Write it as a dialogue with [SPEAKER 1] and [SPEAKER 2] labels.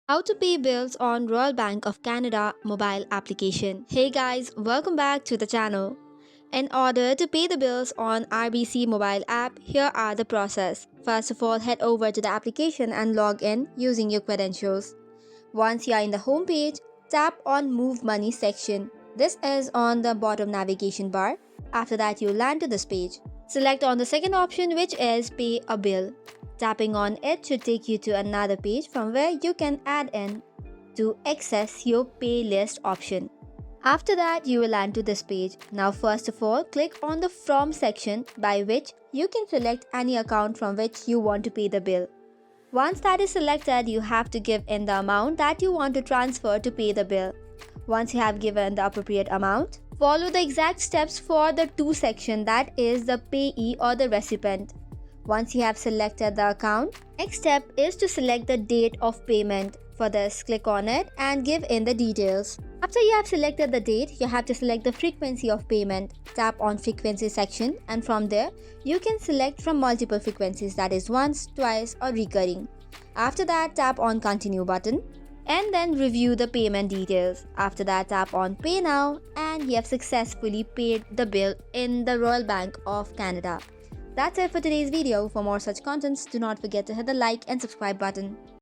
[SPEAKER 1] How to pay bills on Royal Bank of Canada mobile application. Hey guys, welcome back to the channel. In order to pay the bills on RBC mobile app, here are the process. First of all, head over to the application and log in using your credentials. Once you are in the home page, tap on Move Money section. This is on the bottom navigation bar. After that, you land to this page. Select on the second option, which is Pay a Bill. Tapping on it should take you to another page from where you can add in to access your pay list option. After that, you will land to this page. Now, first of all, click on the From section, by which you can select any account from which you want to pay the bill. Once that is selected, you have to give in the amount that you want to transfer to pay the bill. Once you have given the appropriate amount, follow the exact steps for the to section, that is the payee or the recipient. Once you have selected the account, next step is to select the date of payment. For this, click on it and give in the details. After you have selected the date, you have to select the frequency of payment. Tap on frequency section and from there, you can select from multiple frequencies, that is once, twice or recurring. After that, tap on continue button and then review the payment details. After that, tap on pay now and you have successfully paid the bill in the Royal Bank of Canada. That's it for today's video. For more such contents, do not forget to hit the like and subscribe button.